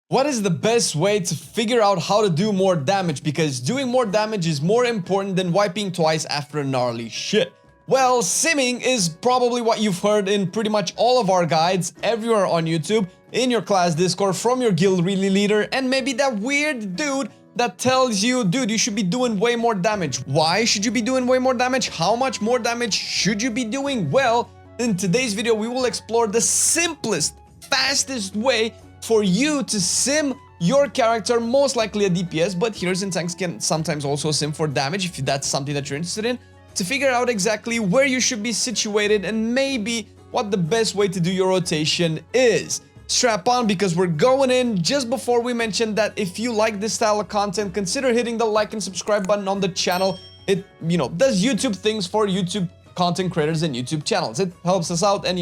What is the best way to figure out how to do more damage? Because doing more damage is more important than wiping twice after a gnarly shit. Well, simming is probably what you've heard in pretty much all of our guides, everywhere on YouTube, in your class Discord, from your guild leader, and maybe that weird dude that tells you, dude, you should be doing way more damage. Why should you be doing way more damage? How much more damage should you be doing? Well, in today's video, we will explore the simplest, fastest way for you to sim your character, most likely a DPS, but healers and tanks can sometimes also sim for damage if that's something that you're interested in, to figure out exactly where you should be situated and maybe what the best way to do your rotation is. Strap on, because we're going in. Just before we mention that, if you like this style of content, consider hitting the like and subscribe button on the channel. It, does YouTube things for YouTube content creators and YouTube channels. It helps us out and,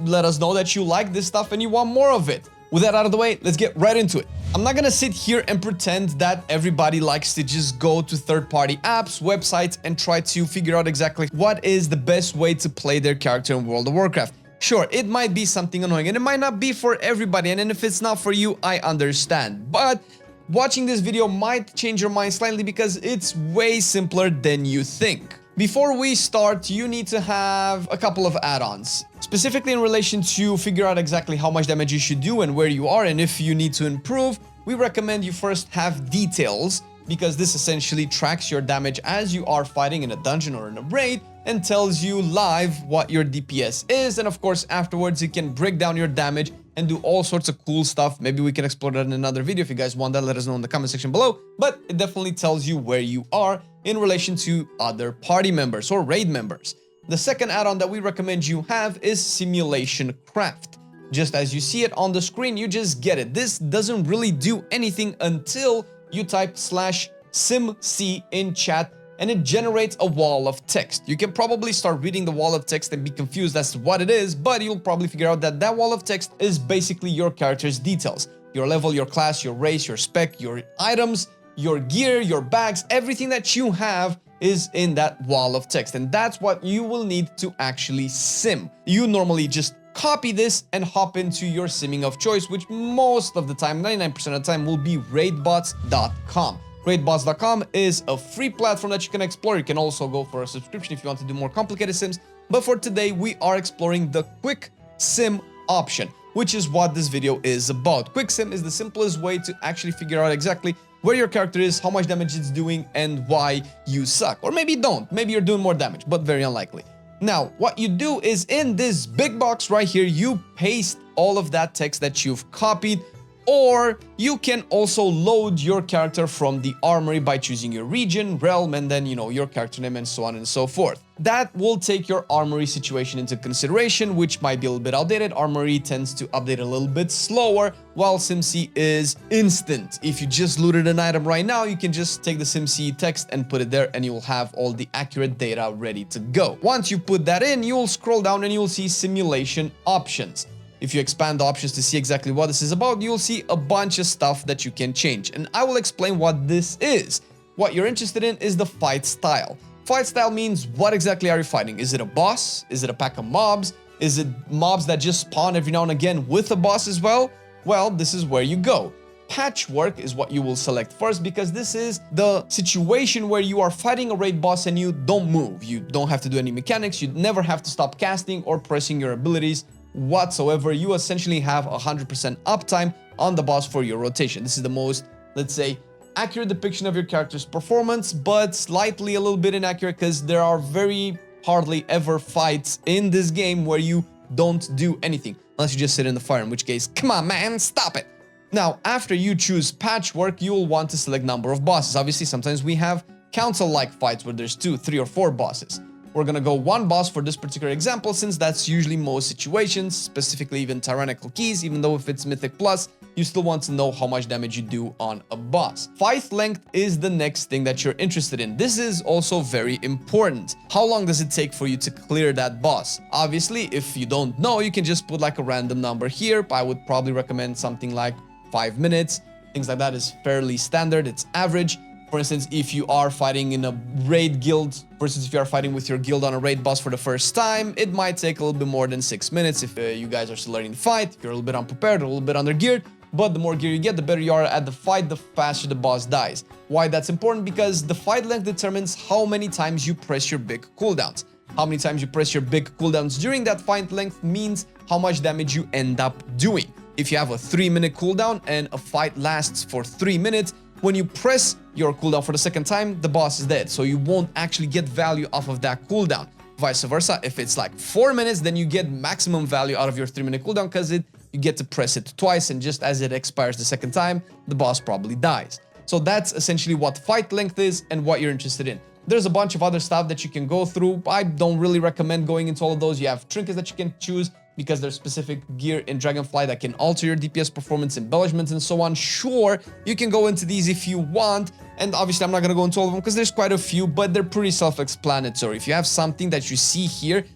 let us know that you like this stuff and you want more of it. With that out of the way, let's get right into it. I'm not gonna sit here and pretend that everybody likes to just go to third-party apps, websites, and try to figure out exactly what is the best way to play their character in World of Warcraft. Sure, it might be something annoying and it might not be for everybody, and if it's not for you, I understand. But watching this video might change your mind slightly because it's way simpler than you think. Before we start, you need to have a couple of add-ons, specifically in relation to figure out exactly how much damage you should do and where you are, and if you need to improve. We recommend you first have details, because this essentially tracks your damage as you are fighting in a dungeon or in a raid and tells you live what your DPS is. And of course, afterwards you can break down your damage and do all sorts of cool stuff. Maybe we can explore that in another video. If you guys want that, let us know in the comment section below. But it definitely tells you where you are in relation to other party members or raid members. The second add-on that we recommend you have is SimulationCraft. Just as you see it on the screen, you just get it. This doesn't really do anything until you type /simc in chat and it generates a wall of text. You can probably start reading the wall of text and be confused as to what it is, but you'll probably figure out that that wall of text is basically your character's details. Your level, your class, your race, your spec, your items, your gear, your bags, everything that you have is in that wall of text. And that's what you will need to actually sim. You normally just copy this and hop into your simming of choice, which most of the time, 99% of the time, will be raidbots.com. Raidbots.com is a free platform that you can explore. You can also go for a subscription if you want to do more complicated sims. But for today, we are exploring the Quicksim option, which is what this video is about. Quicksim is the simplest way to actually figure out exactly where your character is, how much damage it's doing, and why you suck. Or maybe don't. Maybe you're doing more damage, but very unlikely. Now, what you do is in this big box right here, you paste all of that text that you've copied, or you can also load your character from the armory by choosing your region, realm, and then, your character name and so on and so forth. That will take your armory situation into consideration, which might be a little bit outdated. Armory tends to update a little bit slower, while SimC is instant. If you just looted an item right now, you can just take the SimC text and put it there, and you'll have all the accurate data ready to go. Once you put that in, you'll scroll down and you'll see simulation options. If you expand the options to see exactly what this is about, you'll see a bunch of stuff that you can change. And I will explain what this is. What you're interested in is the fight style. Fight style means what exactly are you fighting? Is it a boss? Is it a pack of mobs? Is it mobs that just spawn every now and again with a boss as well? Well, this is where you go. Patchwork is what you will select first, because this is the situation where you are fighting a raid boss and you don't move. You don't have to do any mechanics. You never have to stop casting or pressing your abilities whatsoever. You essentially have 100% uptime on the boss for your rotation. This is the most, let's say, accurate depiction of your character's performance, but slightly a little bit inaccurate because there are very hardly ever fights in this game where you don't do anything unless you just sit in the fire, in which case, come on man, stop it. Now, after you choose patchwork, you will want to select number of bosses. Obviously, sometimes we have council-like fights where there's 2, 3, or 4 bosses. We're gonna go 1 boss for this particular example, since that's usually most situations, specifically even tyrannical keys. Even though if it's mythic plus, you still want to know how much damage you do on a boss. Fight length is the next thing that you're interested in. This is also very important. How long does it take for you to clear that boss? Obviously, if you don't know, you can just put like a random number here. I would probably recommend something like 5 minutes. Things like that is fairly standard, it's average. For instance, if you are fighting in a raid guild versus if you are fighting with your guild on a raid boss for the first time, it might take a little bit more than 6 minutes if you guys are still learning to fight, if you're a little bit unprepared, a little bit undergeared. but the more gear you get, the better you are at the fight, the faster the boss dies. Why that's important? Because the fight length determines how many times you press your big cooldowns. How many times you press your big cooldowns during that fight length means how much damage you end up doing. If you have a 3-minute cooldown and a fight lasts for 3 minutes, when you press your cooldown for the second time, the boss is dead, so you won't actually get value off of that cooldown. Vice versa, if it's like 4 minutes, then you get maximum value out of your 3-minute cooldown because you get to press it twice, and just as it expires the second time, the boss probably dies. So that's essentially what fight length is and what you're interested in. There's a bunch of other stuff that you can go through. I don't really recommend going into all of those. You have trinkets that you can choose because there's specific gear in Dragonfly that can alter your DPS performance, embellishments, and so on. Sure, you can go into these if you want, and obviously I'm not going to go into all of them because there's quite a few, but they're pretty self-explanatory. If you have something that you see here,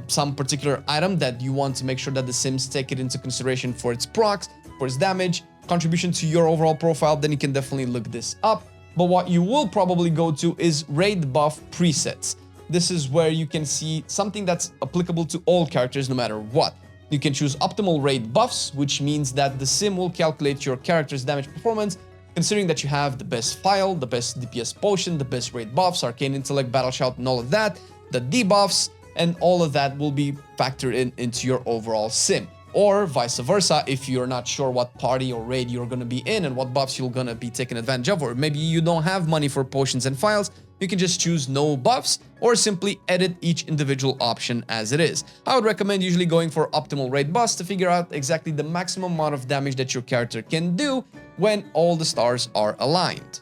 some particular item that you want to make sure that the Sims take it into consideration for its procs, for its damage, contribution to your overall profile, then you can definitely look this up. But what you will probably go to is raid buff presets. This is where you can see something that's applicable to all characters no matter what. You can choose optimal raid buffs, which means that the sim will calculate your character's damage performance, considering that you have the best file, the best DPS potion, the best raid buffs, arcane intellect, battle shout, and all of that, the debuffs, and all of that will be factored into your overall sim. Or vice versa, if you're not sure what party or raid you're going to be in and what buffs you're going to be taking advantage of, or maybe you don't have money for potions and files, you can just choose no buffs or simply edit each individual option as it is. I would recommend usually going for optimal raid buffs to figure out exactly the maximum amount of damage that your character can do when all the stars are aligned.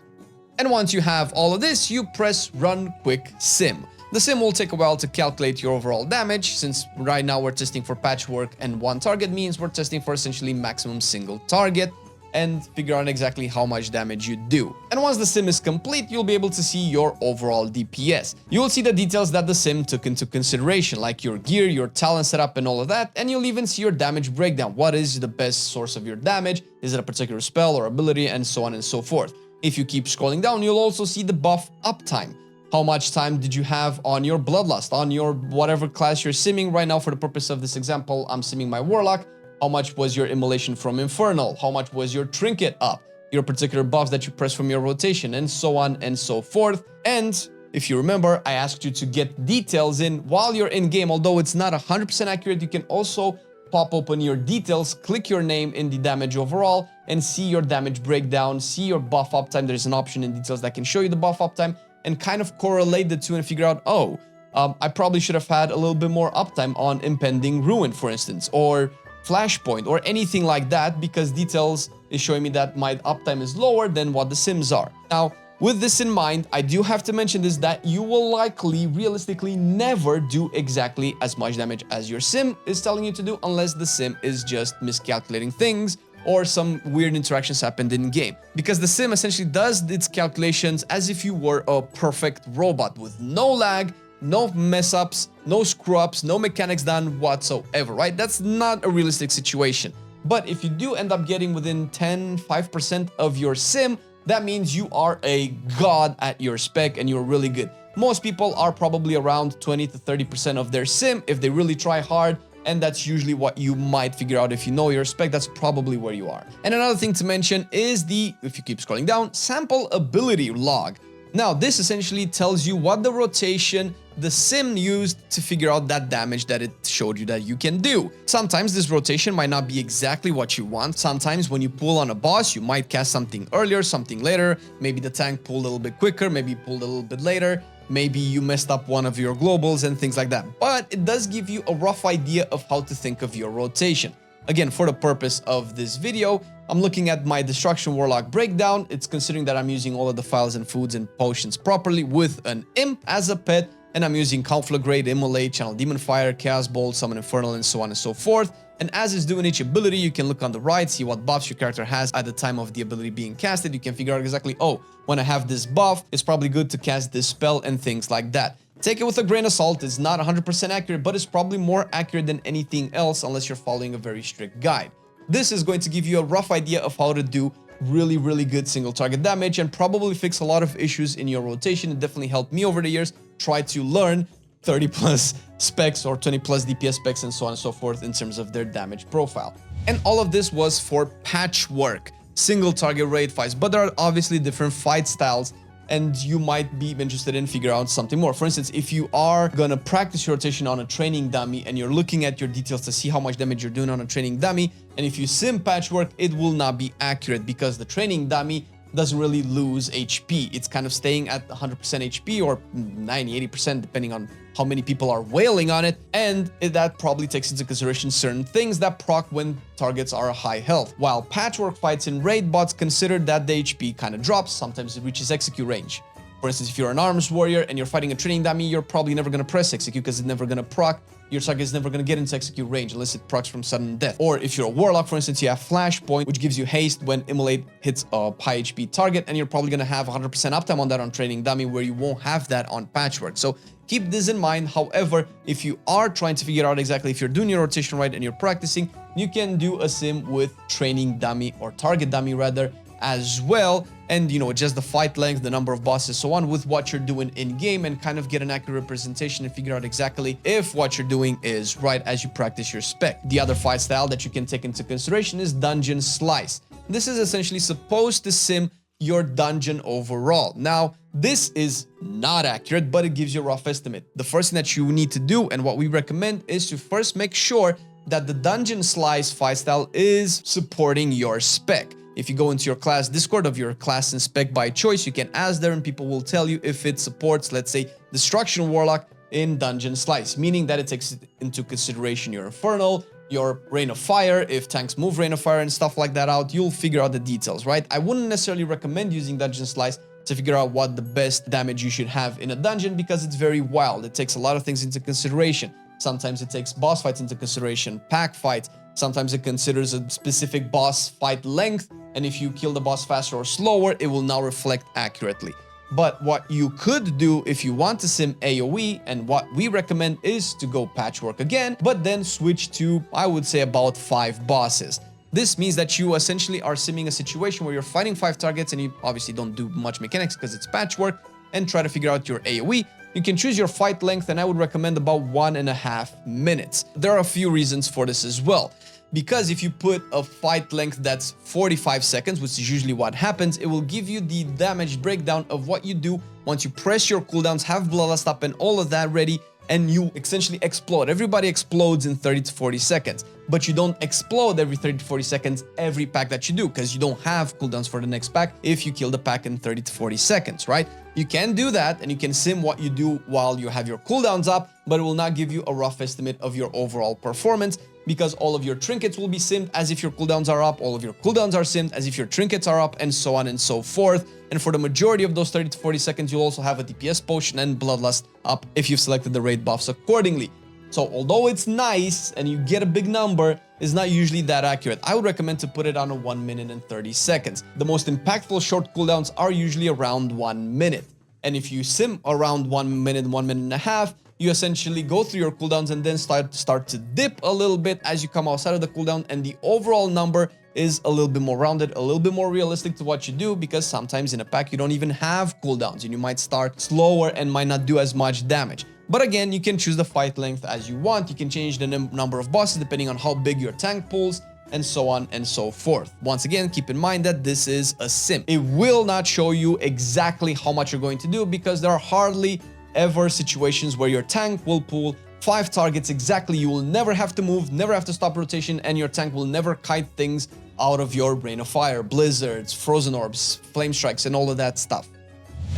And once you have all of this, you press Run Quick Sim. The sim will take a while to calculate your overall damage, since right now we're testing for patchwork and one target means we're testing for essentially maximum single target and figure out exactly how much damage you do. And once the sim is complete, you'll be able to see your overall DPS. You will see the details that the sim took into consideration, like your gear, your talent setup, and all of that, and you'll even see your damage breakdown. What is the best source of your damage? Is it a particular spell or ability, and so on and so forth. If you keep scrolling down, you'll also see the buff uptime. How much time did you have on your Bloodlust, on your whatever class you're simming right now? For the purpose of this example, I'm simming my Warlock. How much was your immolation from Infernal? How much was your trinket up? Your particular buffs that you press from your rotation, and so on and so forth. And if you remember, I asked you to get details in while you're in game. Although it's not 100% accurate, you can also pop open your details, click your name in the damage overall, and see your damage breakdown, see your buff uptime. There's an option in details that can show you the buff uptime, and kind of correlate the two and figure out, oh, I probably should have had a little bit more uptime on Impending Ruin, for instance, or Flashpoint, or anything like that, because details is showing me that my uptime is lower than what the sims are. Now, with this in mind, I do have to mention this, that you will likely, realistically, never do exactly as much damage as your sim is telling you to do, unless the sim is just miscalculating things, or some weird interactions happened in game. Because the sim essentially does its calculations as if you were a perfect robot with no lag, no mess-ups, no screw-ups, no mechanics done whatsoever, right? That's not a realistic situation. But if you do end up getting within 5% of your sim, that means you are a god at your spec and you're really good. Most people are probably around 20 to 30% of their sim if they really try hard. And that's usually what you might figure out if you know your spec. That's probably where you are. And another thing to mention is the, if you keep scrolling down, sample ability log. Now, this essentially tells you what the rotation the sim used to figure out that damage that it showed you that you can do. Sometimes this rotation might not be exactly what you want. Sometimes when you pull on a boss, you might cast something earlier, something later. Maybe the tank pulled a little bit quicker, maybe pulled a little bit later. Maybe you messed up one of your globals and things like that. But it does give you a rough idea of how to think of your rotation. Again, for the purpose of this video, I'm looking at my Destruction Warlock breakdown. It's considering that I'm using all of the files and foods and potions properly with an imp as a pet, and I'm using Conflagrate, Immolate, Channel Demon Fire, Chaos Bolt, Summon Infernal, and so on and so forth. And as it's doing each ability, you can look on the right, see what buffs your character has at the time of the ability being casted. You can figure out exactly, oh, when I have this buff, it's probably good to cast this spell and things like that. Take it with a grain of salt. It's not 100% accurate, but it's probably more accurate than anything else unless you're following a very strict guide. This is going to give you a rough idea of how to do really, really good single target damage and probably fix a lot of issues in your rotation. It definitely helped me over the years try to learn 30 plus specs or 20 plus DPS specs and so on and so forth in terms of their damage profile. And all of this was for patchwork, single target raid fights, but there are obviously different fight styles and you might be interested in figure out something more. For instance, if you are gonna practice your rotation on a training dummy and you're looking at your details to see how much damage you're doing on a training dummy, and if you sim patchwork, it will not be accurate because the training dummy doesn't really lose HP. It's kind of staying at 100% HP or 90-80% depending on how many people are wailing on it, and that probably takes into consideration certain things that proc when targets are high health. While patchwork fights in raid bots consider that the HP kind of drops, sometimes it reaches execute range. For instance, if you're an arms warrior and you're fighting a training dummy, you're probably never going to press execute because it's never going to proc. Your target is never going to get into execute range unless it procs from sudden death. Or if you're a warlock, for instance, you have flashpoint, which gives you haste when immolate hits a high HP target, and you're probably going to have 100% uptime on that on training dummy where you won't have that on patchwork. So keep this in mind. However, if you are trying to figure out exactly if you're doing your rotation right and you're practicing, you can do a sim with training dummy or target dummy rather as well, and adjust the fight length, the number of bosses, so on with what you're doing in game, and kind of get an accurate representation and figure out exactly if what you're doing is right as you practice your spec. The other fight style that you can take into consideration is dungeon slice. This is essentially supposed to sim your dungeon overall. Now, this is not accurate, but it gives you a rough estimate. The first thing that you need to do, and what we recommend, is to first make sure that the dungeon slice fight style is supporting your spec. If you go into your class Discord of your class and spec by choice, you can ask there and people will tell you if it supports, let's say, Destruction Warlock in Dungeon Slice, meaning that it takes into consideration your Infernal, your Rain of Fire. If tanks move Rain of Fire and stuff like that out, you'll figure out the details, right? I wouldn't necessarily recommend using Dungeon Slice to figure out what the best damage you should have in a dungeon because it's very wild. It takes a lot of things into consideration. Sometimes it takes boss fights into consideration, pack fights. Sometimes it considers a specific boss fight length, and if you kill the boss faster or slower, it will now reflect accurately. But what you could do if you want to sim AoE, and what we recommend, is to go patchwork again, but then switch to, I would say, about 5 bosses. This means that you essentially are simming a situation where you're fighting 5 targets and you obviously don't do much mechanics because it's patchwork, and try to figure out your AoE. You can choose your fight length, and I would recommend about 1.5 minutes. There are a few reasons for this as well. Because if you put a fight length that's 45 seconds, which is usually what happens, it will give you the damage breakdown of what you do once you press your cooldowns, have bloodlust up and all of that ready, and you essentially explode. Everybody explodes in 30 to 40 seconds, but you don't explode every 30 to 40 seconds every pack that you do, because you don't have cooldowns for the next pack if you kill the pack in 30 to 40 seconds, right? You can do that, and you can sim what you do while you have your cooldowns up, but it will not give you a rough estimate of your overall performance, because all of your trinkets will be simmed as if your cooldowns are up, all of your cooldowns are simmed as if your trinkets are up, and so on and so forth. And for the majority of those 30 to 40 seconds, you'll also have a DPS potion and bloodlust up if you've selected the raid buffs accordingly. So although it's nice and you get a big number, it's not usually that accurate. I would recommend to put it on a 1 minute and 30 seconds. The most impactful short cooldowns are usually around 1 minute. And if you sim around 1 minute, 1 minute and a half, you essentially go through your cooldowns and then start to dip a little bit as you come outside of the cooldown, and the overall number is a little bit more rounded, a little bit more realistic to what you do, because sometimes in a pack you don't even have cooldowns and you might start slower and might not do as much damage. But again, you can choose the fight length as you want. You can change the number of bosses depending on how big your tank pulls, and so on and so forth. Once again, keep in mind that this is a sim. It will not show you exactly how much you're going to do, because there are hardly ever situations where your tank will pull 5 targets exactly. You will never have to move, never have to stop rotation, and your tank will never kite things out of your Rain of Fire, Blizzards, Frozen Orbs, Flame Strikes, and all of that stuff.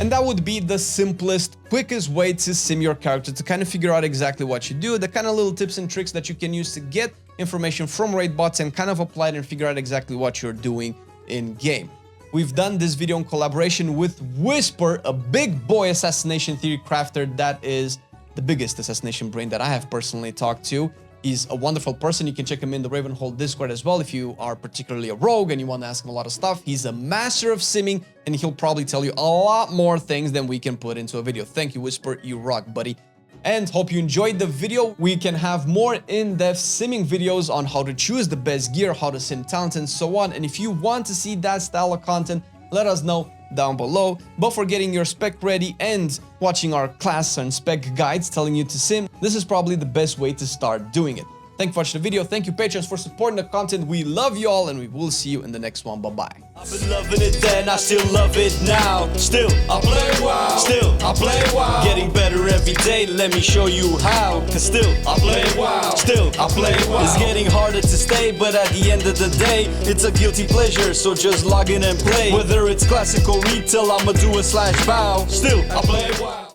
And that would be the simplest, quickest way to sim your character, to kind of figure out exactly what you do, the kind of little tips and tricks that you can use to get information from raid bots and kind of apply it and figure out exactly what you're doing in game. We've done this video in collaboration with Whispyr, a big boy assassination theory crafter that is the biggest assassination brain that I have personally talked to. He's a wonderful person. You can check him in the Ravenhold Discord as well if you are particularly a rogue and you want to ask him a lot of stuff. He's a master of simming, and he'll probably tell you a lot more things than we can put into a video. Thank you, Whispyr. You rock, buddy. And hope you enjoyed the video. We can have more in-depth simming videos on how to choose the best gear, how to sim talent, and so on. And if you want to see that style of content, let us know down below. But for getting your spec ready and watching our class and spec guides telling you to sim, this is probably the best way to start doing it. Thank you for watching the video. Thank you, patrons, for supporting the content. We love you all, and we will see you in the next one. Bye-bye. I've been loving it then, I still love it now. Still, I play WoW. Still, I play WoW. Getting better every day, let me show you how. Cause still, I play WoW. Still, I play WoW. It's getting harder to stay, but at the end of the day, it's a guilty pleasure, so just log in and play. Whether it's classic or retail, I'ma do a /bow. Still, I play WoW.